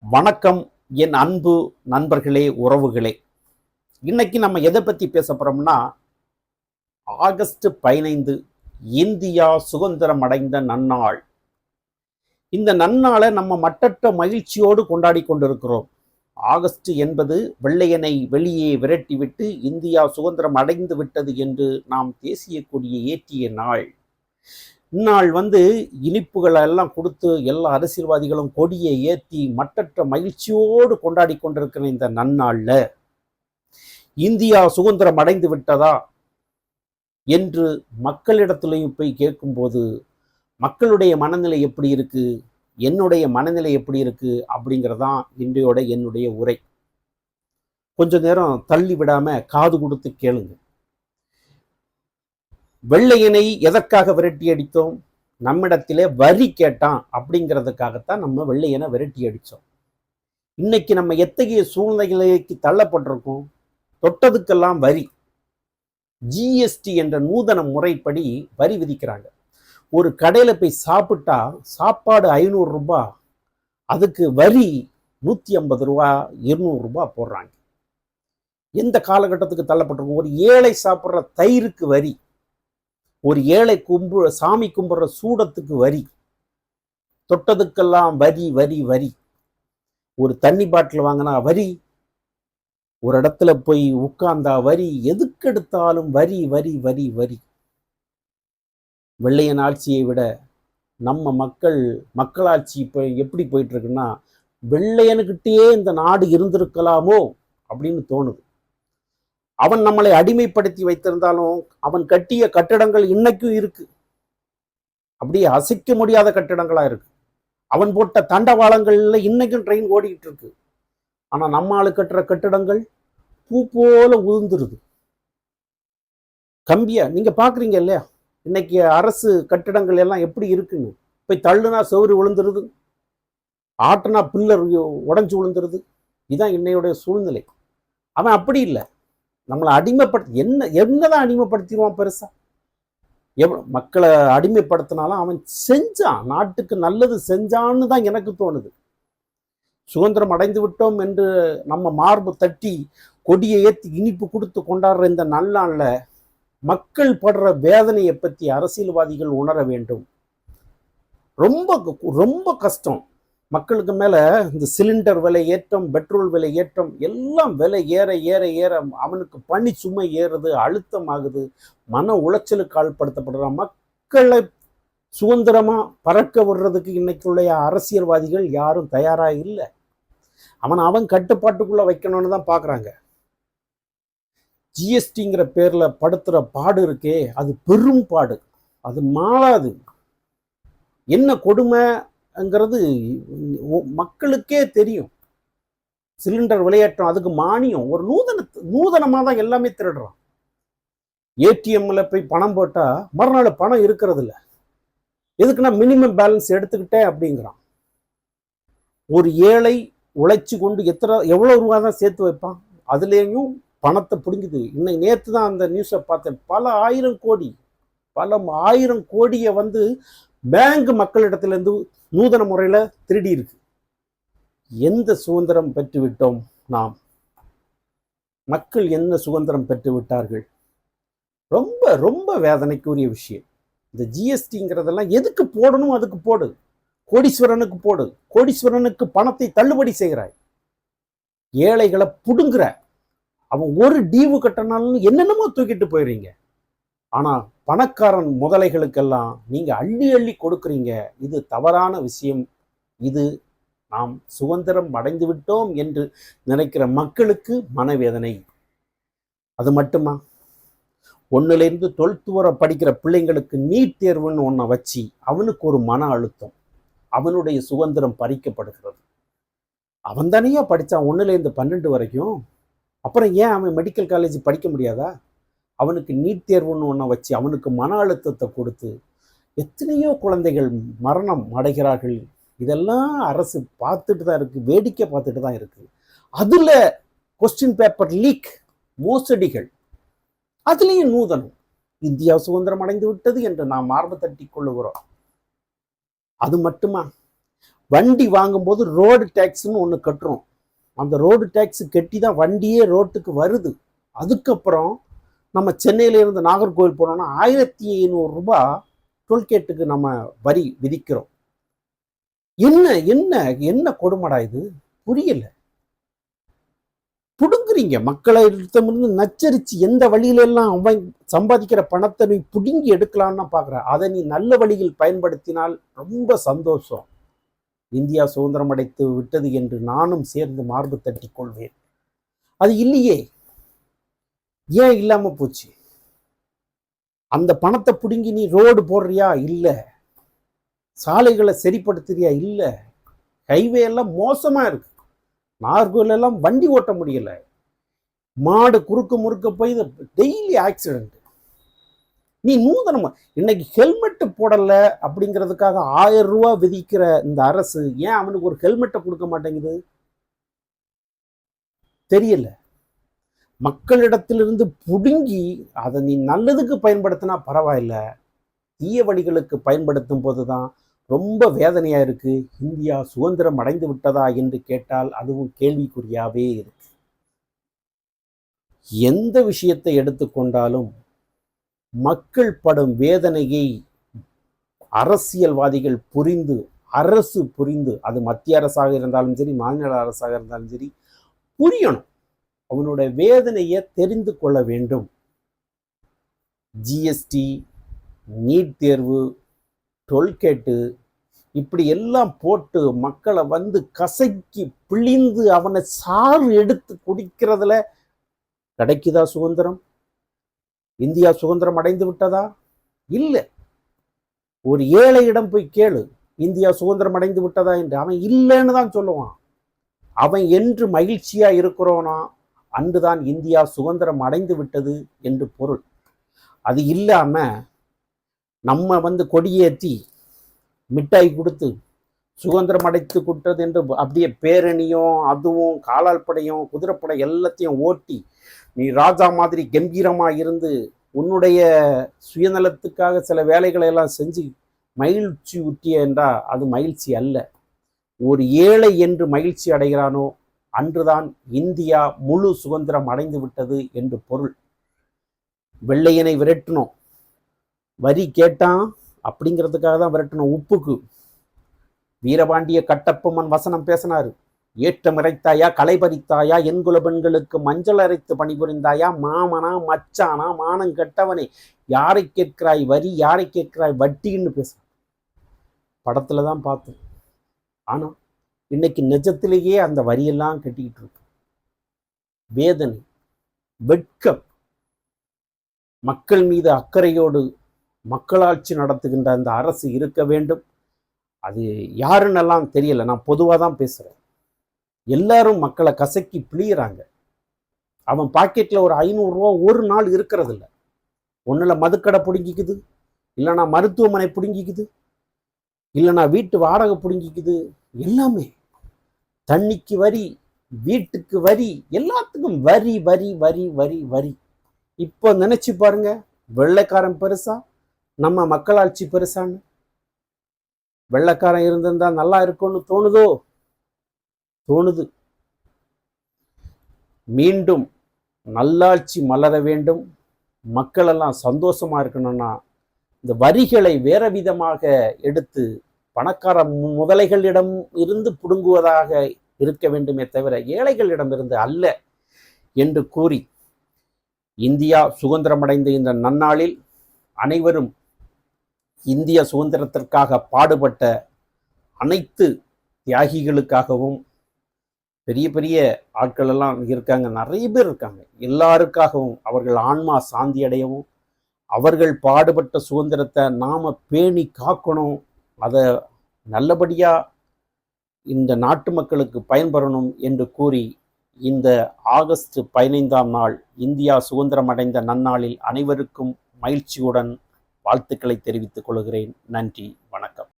வணக்கம் என் அன்பு நண்பர்களே, உறவுகளே. இன்னைக்கு நம்ம எதை பத்தி பேச போறோம்னா, ஆகஸ்ட் 15 இந்தியா சுதந்திரம் அடைந்த நன்னாள். இந்த நன்னாளை நம்ம மட்டற்ற மகிழ்ச்சியோடு கொண்டாடி கொண்டிருக்கிறோம். ஆகஸ்ட் என்பது வெள்ளையனை வெளியே விரட்டிவிட்டு இந்தியா சுதந்திரம் அடைந்து விட்டது என்று நாம் தேசிய கொடியை ஏற்றிய நாள். இந்நாள் இனிப்புகளை எல்லாம் கொடுத்து எல்லா அரசியல்வாதிகளும் கொடியை ஏற்றி மட்டற்ற மகிழ்ச்சியோடு கொண்டாடி கொண்டிருக்கிற இந்த நன்னாள்ல இந்தியா சுதந்திரம் அடைந்து விட்டதா என்று மக்களிடத்திலையும் போய் கேட்கும்போது மக்களுடைய மனநிலை எப்படி இருக்கு, என்னுடைய மனநிலை எப்படி இருக்கு அப்படிங்கிறதான் இன்றையோட என்னுடைய உரை. கொஞ்ச நேரம் தள்ளி விடாம காது கொடுத்து கேளுங்க. வெள்ளையனை எதற்காக விரட்டி அடித்தோம்? நம்மிடத்திலே வரி கேட்டான் அப்படிங்கிறதுக்காகத்தான் நம்ம வெள்ளையனை விரட்டி அடித்தோம். இன்னைக்கு நம்ம எத்தகைய சூழ்நிலைக்கு தள்ளப்பட்டிருக்கோம்? தொட்டதுக்கெல்லாம் வரி. ஜிஎஸ்டி என்ற நூதன முறைப்படி வரி விதிக்கிறாங்க. ஒரு கடையில் போய் சாப்பிட்டா சாப்பாடு 500 ரூபாய், அதுக்கு வரி 150 ரூபா 200 ரூபாய் போடுறாங்க. எந்த காலகட்டத்துக்கு தள்ளப்பட்டிருக்கும்? ஒரு ஏழை சாப்பிட்ற தயிருக்கு வரி, ஒரு ஏழை சாமி கும்பிட்ற சூடத்துக்கு வரி, தொட்டதுக்கெல்லாம் வரி வரி வரி. ஒரு தண்ணி பாட்டில் வாங்கினா வரி, ஒரு இடத்துல போய் உட்கார்ந்தா வரி, எதுக்கெடுத்தாலும் வரி வரி வரி வரி. வெள்ளையன் ஆட்சியை விட நம்ம மக்களாட்சி இப்போ எப்படி போயிட்டு இருக்குன்னா, வெள்ளையனுக்கிட்டே இந்த நாடு இருந்திருக்கலாமோ அப்படின்னு தோணுது. அவன் நம்மளை அடிமைப்படுத்தி வைத்திருந்தாலும் அவன் கட்டிய கட்டிடங்கள் இன்னைக்கும் இருக்கு, அப்படியே அசைக்க முடியாத கட்டிடங்களா இருக்கு. அவன் போட்ட தண்டவாளங்கள்ல இன்னைக்கும் ட்ரெயின் ஓடிக்கிட்டு இருக்கு. ஆனா நம்ம ஆளு கட்டுற கட்டிடங்கள் பூ போல உதிர்ந்துருது. கம்பியா நீங்க பாக்குறீங்க இல்லையா, இன்னைக்கு அரசு கட்டிடங்கள் எல்லாம் எப்படி இருக்குன்னு. போய் தள்ளுனா செவுறு விழுந்துருது, ஆட்டுனா பில்லர் உடஞ்சு விழுந்துருது. இதுதான் இன்னையோட சூழ்நிலை. அவன் அப்படி இல்லை, நம்மளை அடிமைப்படுத்தி என்னதான் அடிமைப்படுத்திடுவான் பெருசா. மக்களை அடிமைப்படுத்தினாலும் அவன் செஞ்சான், நாட்டுக்கு நல்லது செஞ்சான்னு தான் எனக்கு தோணுது. சுதந்திரம் அடைந்து விட்டோம் என்று நம்ம மார்பு தட்டி கொடியை ஏற்றி இனிப்பு கொடுத்து கொண்டாடுற இந்த நல்லாள்ல மக்கள் படுற வேதனையை பற்றி அரசியல்வாதிகள் உணர வேண்டும். ரொம்ப ரொம்ப கஷ்டம். மக்களுக்கு மேல இந்த சிலிண்டர் விலை ஏற்றம், பெட்ரோல் விலை ஏற்றம், எல்லாம் விலை ஏற ஏற ஏற அவனுக்கு பணி சுமை ஏறுது, அழுத்தம் ஆகுது, மன உளைச்சலுக்கு ஆள்படுத்தப்படுறான். மக்களை சுதந்திரமா பறக்க விடுறதுக்கு இன்னைக்குள்ள அரசியல்வாதிகள் யாரும் தயாரா இல்லை. அவன் கட்டுப்பாட்டுக்குள்ள வைக்கணும்னு தான் பாக்குறாங்க. ஜிஎஸ்டிங்கிற பேர்ல படுத்துற பாடு இருக்கே, அது பெரும் பாடு, அது மாறாது. என்ன கொடுமைங்கிறது மக்களுக்கே தெரியும். சிலிண்டர் விளையாட்டம், அதுக்கு மானியம், ஒரு நூதனமாக தான் எல்லாமே திருடுறான். ஏடிஎம்ல போய் பணம் போட்டா மறுநாள் பணம் இருக்கிறது இல்லை. எதுக்குன்னா மினிமம் பேலன்ஸ் எடுத்துக்கிட்டேன் அப்படிங்கிறான். ஒரு ஏழை உழைச்சி கொண்டு எவ்வளவு ரூபா தான் சேர்த்து வைப்பான், அதுலேயும் பணத்தை பிடிங்குது. இன்னைக்கு நேற்று தான் அந்த நியூஸை பார்த்தேன். பல ஆயிரம் கோடியை பேங்க் மக்களிடத்திலிருந்து நூதன முறையில திருடி இருக்கு. எந்த சுதந்திரம் பெற்று விட்டோம் நாம்? மக்கள் என்ன சுதந்திரம் பெற்று விட்டார்கள்? ரொம்ப ரொம்ப வேதனைக்குரிய விஷயம். இந்த ஜிஎஸ்டிங்கிறதெல்லாம் எதுக்கு போடணும்? அதுக்கு போடு, கோடீஸ்வரனுக்கு போடு. கோடீஸ்வரனுக்கு பணத்தை தள்ளுபடி செய்கிறாய், ஏழைகளை புடுங்குற. அவன் ஒரு டீவு கட்டணாலும் என்னென்னமோ தூக்கிட்டு போயிடுறீங்க. ஆனா பணக்காரன் முதலைகளுக்கெல்லாம் நீங்க அள்ளி அள்ளி கொடுக்குறீங்க. இது தவறான விஷயம். இது நாம் சுதந்திரம் அடைந்து விட்டோம் என்று நினைக்கிற மக்களுக்கு மனவேதனை. அது மட்டுமா, 1லேருந்து 12th வரை படிக்கிற பிள்ளைங்களுக்கு நீட் தேர்வுன்னு ஒன்றை வச்சு அவனுக்கு ஒரு மன அழுத்தம். அவனுடைய சுதந்திரம் பறிக்கப்படுகிறது. அவன் தானேயா படித்தான் 1லேருந்து 12 வரைக்கும். அப்புறம் ஏன் அவன் மெடிக்கல் காலேஜ் படிக்க முடியாதா? அவனுக்கு நீட் தேர்வுன்னு ஒன்றை வச்சு அவனுக்கு மன அழுத்தத்தை கொடுத்து எத்தனையோ குழந்தைகள் மரணம் அடைகிறார்கள். இதெல்லாம் அரசு பார்த்துட்டு தான் இருக்கு, வேடிக்கை பார்த்துட்டு தான் இருக்கு. அதுல கொஸ்டின் பேப்பர் லீக், மோசடிகள், அதுலேயும் நூதனம். இந்தியா சுதந்திரம் அடைந்து விட்டது என்று நாம் மார்பு தட்டி கொள்ளுகிறோம். அது மட்டுமா, வண்டி வாங்கும்போது ரோடு டேக்ஸ்ன்னு ஒன்று கட்டுறோம். அந்த ரோடு டேக்ஸ் கட்டி தான் வண்டியே ரோட்டுக்கு வருது. அதுக்கப்புறம் நம்ம சென்னையிலேருந்து நாகர்கோவில் போனோம்னா 1500 ரூபாய் டோல்கேட்டுக்கு நம்ம வரி விதிக்கிறோம். என்ன என்ன என்ன கொடுமடா இது, புரியல. புடுங்குறீங்க மக்களை நச்சரிச்சு எந்த வழியில எல்லாம் அவன் சம்பாதிக்கிற பணத்தை நீ புடுங்கி எடுக்கலாம்னு பாக்குற. அதை நீ நல்ல வழியில் பயன்படுத்தினால் ரொம்ப சந்தோஷம். இந்தியா சுதந்திரம் அடைத்து விட்டது என்று நானும் சேர்ந்து மார்பு தட்டி கொள்வேன். அது இல்லையே, ஏன் இல்லாம போச்சு? அந்த பணத்தை புடுங்கி நீ ரோடு போடுறியா? இல்ல. சாலைகளை சரிப்படுத்துறியா? இல்ல. ஹைவே எல்லாம் மோசமா இருக்கு. நாகர்கோவில் எல்லாம் வண்டி ஓட்ட முடியல. மாடு குறுக்க முறுக்க போய் டெய்லி ஆக்சிடென்ட். நீ நூதனமா இன்னைக்கு ஹெல்மெட் போடல அப்படிங்கிறதுக்காக 1000 ரூபாய் விதிக்கிற இந்த அரசு ஏன் அவனுக்கு ஒரு ஹெல்மெட்டை கொடுக்க மாட்டேங்குது தெரியல. மக்களிடத்திலிருந்து புடுங்கி அதை நீ நல்லதுக்கு பயன்படுத்தினா பரவாயில்ல, தீய வழிகளுக்கு பயன்படுத்தும் போதுதான் ரொம்ப வேதனையா இருக்கு. இந்தியா சுதந்திரம் அடைந்து விட்டதா என்று கேட்டால் அதுவும் கேள்விக்குறியாவே இருக்கு. எந்த விஷயத்தை எடுத்துக்கொண்டாலும் மக்கள் படும் வேதனையை அரசியல்வாதிகள் புரிந்து, அரசு புரிந்து, அது மத்திய அரசாக இருந்தாலும் சரி, மாநில அரசாக இருந்தாலும் சரி, புரியணும். அவனுடைய வேதனையை தெரிந்து கொள்ள வேண்டும். ஜிஎஸ்டி, நீட் தேர்வு, டோல்கேட்டு இப்படி எல்லாம் போட்டு மக்களை கசக்கி பிழிந்து அவனை சாறு எடுத்து குடிக்கிறதுல கிடைக்குதா சுதந்திரம்? இந்தியா சுதந்திரம் அடைந்து விட்டதா? இல்லை. ஒரு ஏழையிடம் போய் கேளு, இந்தியா சுதந்திரம் அடைந்து விட்டதா என்று. அவன் இல்லைன்னு தான் சொல்லுவான். அவன் என்று மகிழ்ச்சியா இருக்கிறோனா அன்றுதான் இந்தியா சுதந்திரம் அடைந்து விட்டது என்று பொருள். அது இல்லாம நம்ம கொடியேற்றி மிட்டாய் கொடுத்து சுதந்திரம் அடைத்து விட்டது என்று அப்படியே பேரணியும் அதுவும் காலால் படையும் குதிரைப்படை எல்லாத்தையும் ஓட்டி நீ ராஜா மாதிரி கம்பீரமா இருந்து உன்னுடைய சுயநலத்துக்காக சில வேலைகளை எல்லாம் செஞ்சு மகிழ்ச்சி ஊட்டிய என்றால் அது மகிழ்ச்சி அல்ல. ஒரு ஏழை என்று மகிழ்ச்சி அடைகிறானோ அன்றுதான் இந்தியா முழு சுதந்திரம் அடைந்து விட்டது என்று பொருள். வெள்ளையனை விரட்டணும், வரி கேட்டான் அப்படிங்கிறதுக்காக தான் விரட்டணும். உப்புக்கு வீரபாண்டிய கட்டப்பொம்மன் வசனம் பேசினாரு. ஏற்றம் இறைத்தாயா, களை பறித்தாயா, என்குல பெண்களுக்கு மஞ்சள் அரைத்து பணிபுரிந்தாயா, மாமனா மச்சானா மானம் கெட்டவனே, யாரை கேட்கிறாய் வரி, யாரை கேட்கிறாய் வட்டின்னு பேச படத்துல தான் பார்த்தோம். ஆனா இன்னைக்கு நிஜத்திலேயே அந்த வரியெல்லாம் கட்டிக்கிட்டு இருக்கு. வேதனை, வெட்கம். மக்கள் மீது அக்கறையோடு மக்களாட்சி நடத்துகின்ற அந்த அரசு இருக்க வேண்டும். அது யாருன்னெல்லாம் தெரியல, நான் பொதுவாக தான் பேசுறேன். எல்லாரும் மக்களை கசக்கி பிழியறாங்க. அவன் பாக்கெட்ல ஒரு 500 ரூபா ஒரு நாள் இருக்கிறது இல்லை. ஒன்னுல மதுக்கடை பிடுங்கிக்குது, இல்லைனா மருத்துவமனை பிடுங்கிக்குது, இல்லைனா வீட்டு வாடகை பிடுங்கிக்குது. எல்லாமே தண்ணிக்கு வரி, வீட்டுக்கு வரி, எல்லாத்துக்கும் வரி வரி வரி வரி வரி. இப்போ நினைச்சு பாருங்க, வெள்ளைக்காரன் பெருசா நம்ம மக்களாட்சி பெருசான்னு. வெள்ளைக்காரன் இருந்திருந்தா நல்லா இருக்கும்னு தோணுதோ? தோணுது. மீண்டும் நல்லாட்சி மலர வேண்டும், மக்கள் எல்லாம் சந்தோஷமா இருக்கணும்னா இந்த வரிகளை வேற விதமாக எடுத்து பணக்கார முதலைகளிடம் இருந்து புடுங்குவதாக இருக்க வேண்டுமே தவிர ஏழைகளிடம் இருந்து அல்ல என்று கூறி, இந்தியா சுதந்திரமடைந்த இந்த நன்னாளில் அனைவரும் இந்திய சுதந்திரத்திற்காக பாடுபட்ட அனைத்து தியாகிகளுக்காகவும், பெரிய பெரிய ஆட்கள் எல்லாம் இருக்காங்க, நிறைய பேர் இருக்காங்க, எல்லாருக்காகவும் அவர்கள் ஆன்மா சாந்தி அடையவும், அவர்கள் பாடுபட்ட சுதந்திரத்தை நாம பேணி காக்கணும், அதை நல்லபடியா இந்த நாட்டு மக்களுக்கு பயன்பெறணும் என்று கூறி, இந்த ஆகஸ்ட் 15ஆம் நாள் இந்தியா சுதந்திரம் அடைந்த நன்னாளில் அனைவருக்கும் மகிழ்ச்சியுடன் வாழ்த்துக்களை தெரிவித்துக் கொள்கிறேன். நன்றி, வணக்கம்.